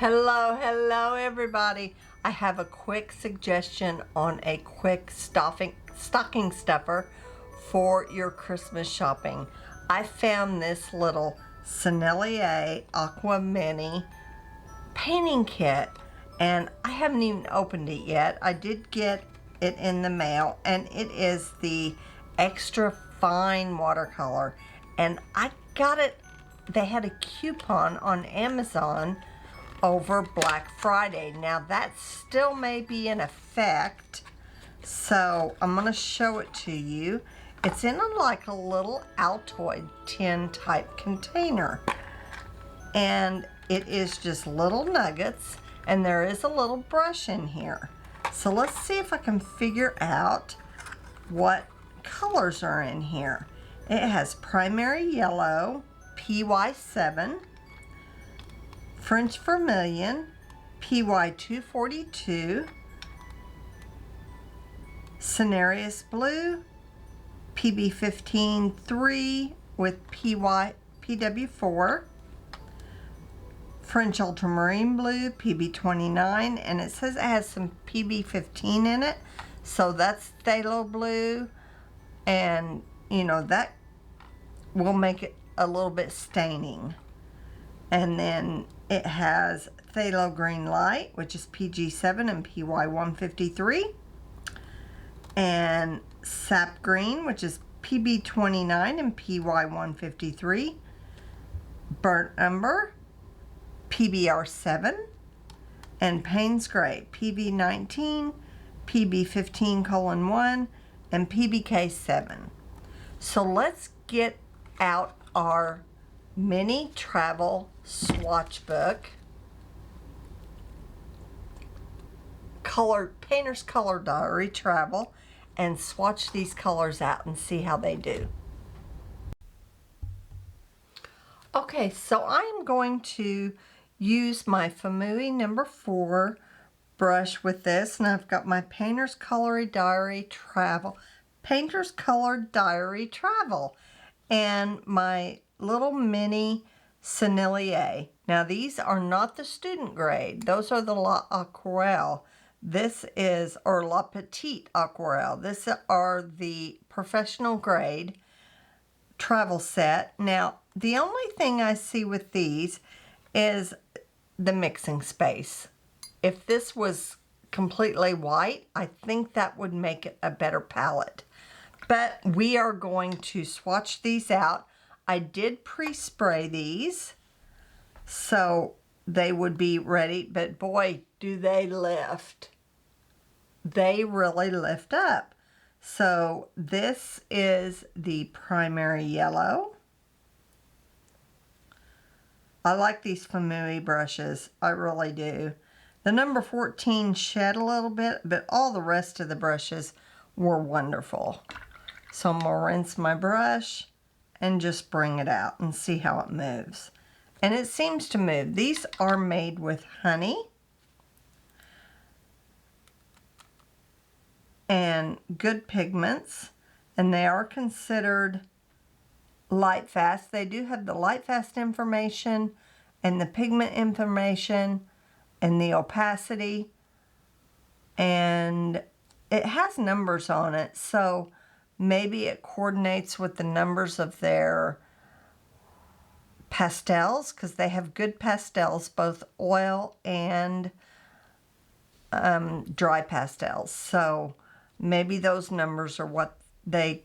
Hello everybody. I have a quick suggestion on a quick stocking stuffer for your Christmas shopping. I found this little Sennelier Aqua Mini painting kit and I haven't even opened it yet. I did get it in the mail and it is the extra fine watercolor, and I got it. They had a coupon on Amazon over Black Friday. Now that still may be in effect, so I'm going to show it to you. It's in like a little Altoid tin type container, and it is just little nuggets, and there is a little brush in here. So let's see if I can figure out what colors are in here. It has primary yellow, PY7, French Vermilion, PY242, Sennelier Blue, PB15-3 with PW4, French Ultramarine Blue, PB29, and it says it has some PB15 in it, so that's phthalo blue, and you know that will make it a little bit staining. And then it has phthalo green light, which is PG7 and PY153, and sap green, which is PB29 and PY153, burnt umber, PBR7, and Payne's gray, PB19, PB15:1, and PBK7. So let's get out our mini travel swatch book, painter's color diary travel, and swatch these colors out and see how they do. Okay, so I am going to use my Famui number 4 brush with this, and I've got my painter's color diary travel, and my little mini Sennelier. Now these are not the student grade. Those are the La Aquarelle. This is, or La Petite Aquarelle. This are the professional grade travel set. Now the only thing I see with these is the mixing space. If this was completely white, I think that would make it a better palette. But we are going to swatch these out. I did pre-spray these so they would be ready, but boy, do they lift. They really lift up. So this is the primary yellow. I like these Famui brushes, I really do. The number 14 shed a little bit, but all the rest of the brushes were wonderful. So I'm going to rinse my brush and just bring it out and see how it moves. And it seems to move. These are made with honey and good pigments, and they are considered light fast. They do have the light fast information and the pigment information and the opacity, and it has numbers on it, so maybe it coordinates with the numbers of their pastels, because they have good pastels, both oil and dry pastels. So maybe those numbers are what they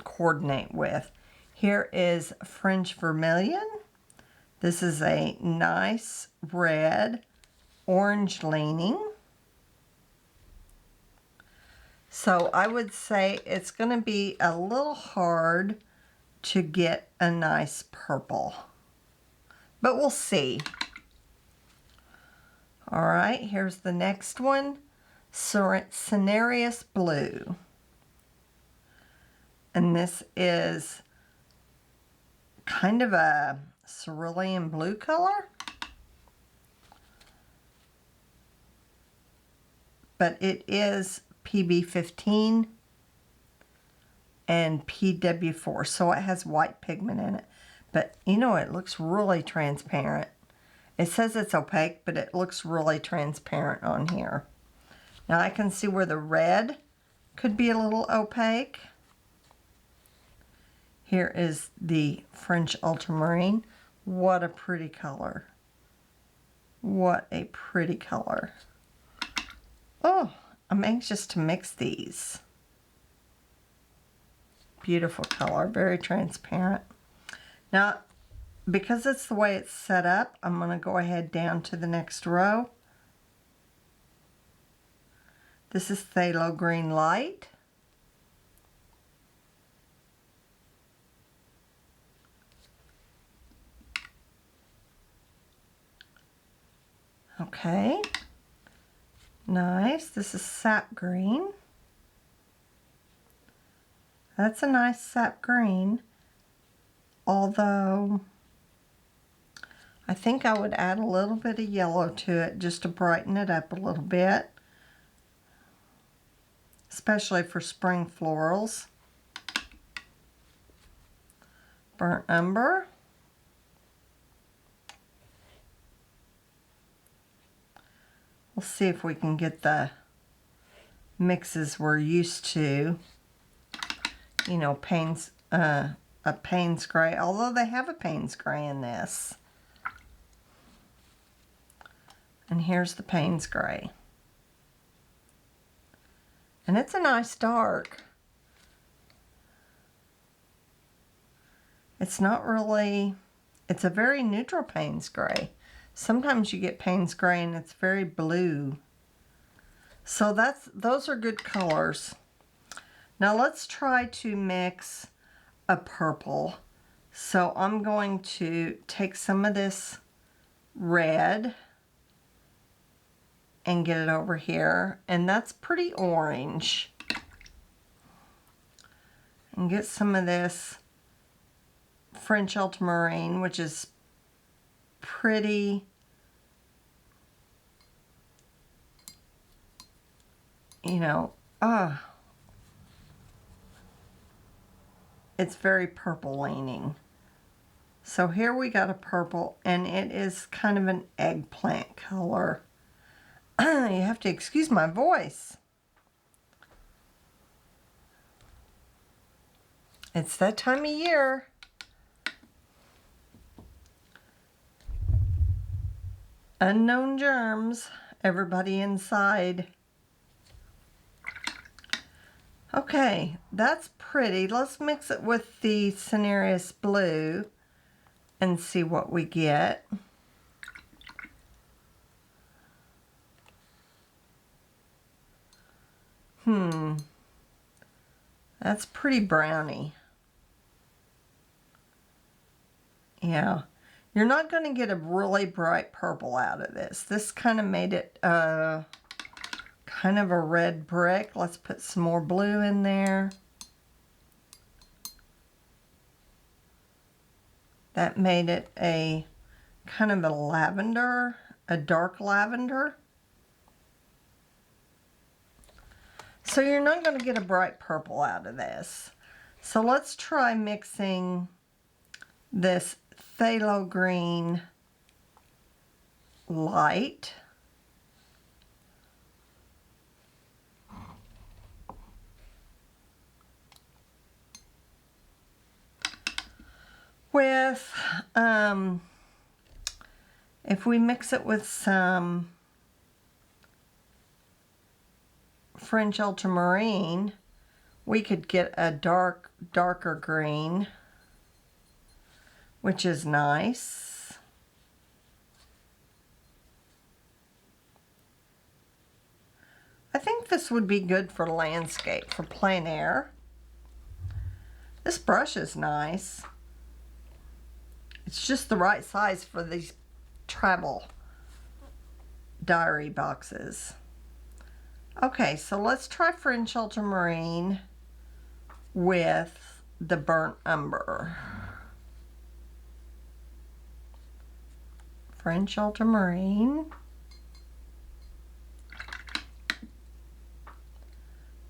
coordinate with. Here is French Vermilion. This is a nice red, orange leaning. So I would say it's going to be a little hard to get a nice purple, but we'll see. All right, here's the next one, Sennelier Blue. And this is kind of a cerulean blue color, but it is PB15 and PW4, so it has white pigment in it. But you know, it looks really transparent. It says it's opaque, but it looks really transparent on here. Now I can see where the red could be a little opaque. Here is the French ultramarine. What a pretty color. What a pretty color. Oh, I'm anxious to mix these. Beautiful color, very transparent. Now, because it's the way it's set up, I'm going to go ahead down to the next row. This is Phthalo Green Light. Okay, nice. This is Sap Green. That's a nice sap green, although I think I would add a little bit of yellow to it just to brighten it up a little bit, especially for spring florals. Burnt Umber. We'll see if we can get the mixes we're used to. You know, a Payne's Gray, although they have a Payne's Gray in this. And here's the Payne's Gray. And it's a nice dark. It's not really, it's a very neutral Payne's Gray. Sometimes you get Payne's Gray and it's very blue. So those are good colors. Now let's try to mix a purple. So I'm going to take some of this red and get it over here. And that's pretty orange. And get some of this French ultramarine, which is pretty, you know, it's very purple leaning. So here we got a purple, and it is kind of an eggplant color. You have to excuse my voice. It's that time of year. Unknown germs, everybody inside. Okay, that's pretty. Let's mix it with the Sennelier blue and see what we get. That's pretty browny. Yeah. You're not going to get a really bright purple out of this. This kind of made it kind of a red brick. Let's put some more blue in there. That made it a kind of a lavender, a dark lavender. So you're not going to get a bright purple out of this. So let's try mixing this Phthalo Green Light with, if we mix it with some French ultramarine, we could get a darker green, which is nice. I think this would be good for landscape, for plein air. This brush is nice. It's just the right size for these travel diary boxes. Okay, so let's try French ultramarine with the burnt umber. French ultramarine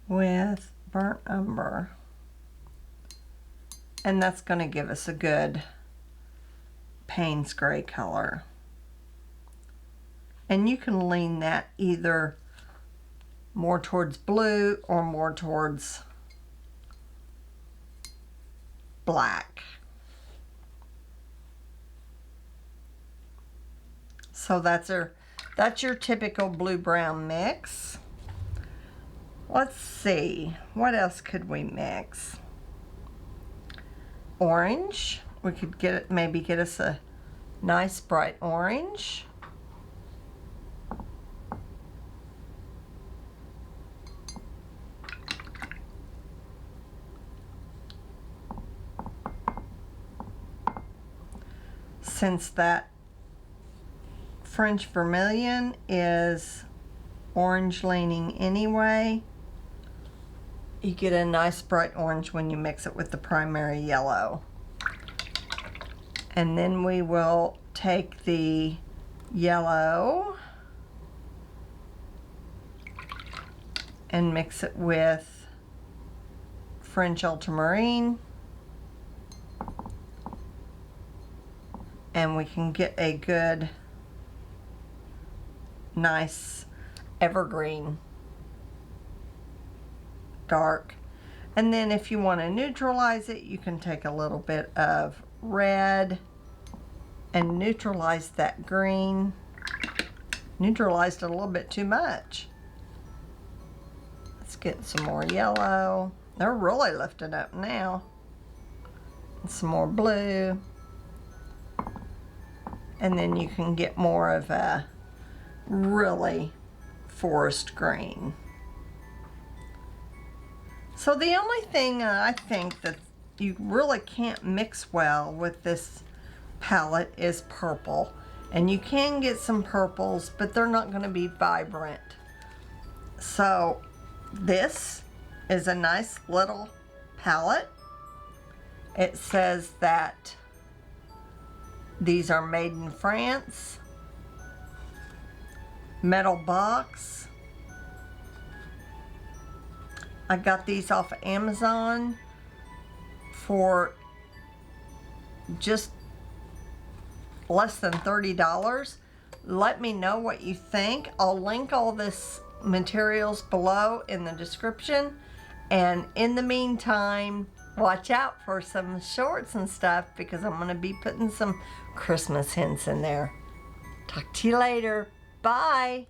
with burnt umber. And that's going to give us a good Payne's Gray color. And you can lean that either more towards blue or more towards black. So that's your typical blue-brown mix. Let's see, what else could we mix? Orange. We could maybe get us a nice bright orange. Since that French vermilion is orange leaning anyway, you get a nice bright orange when you mix it with the primary yellow. And then we will take the yellow and mix it with French ultramarine. And we can get a good, nice evergreen dark. And then if you want to neutralize it, you can take a little bit of red and neutralize that green. Neutralized it a little bit too much. Let's get some more yellow. They're really lifting up now. And some more blue. And then you can get more of a really forest green. So the only thing I think that you really can't mix well with this palette is purple. And you can get some purples, but they're not going to be vibrant. So this is a nice little palette. It says that these are made in France. Metal box. I got these off of Amazon for just less than $30. Let me know what you think. I'll link all this materials below in the description. And in the meantime, watch out for some shorts and stuff because I'm going to be putting some Christmas hints in there. Talk to you later. Bye.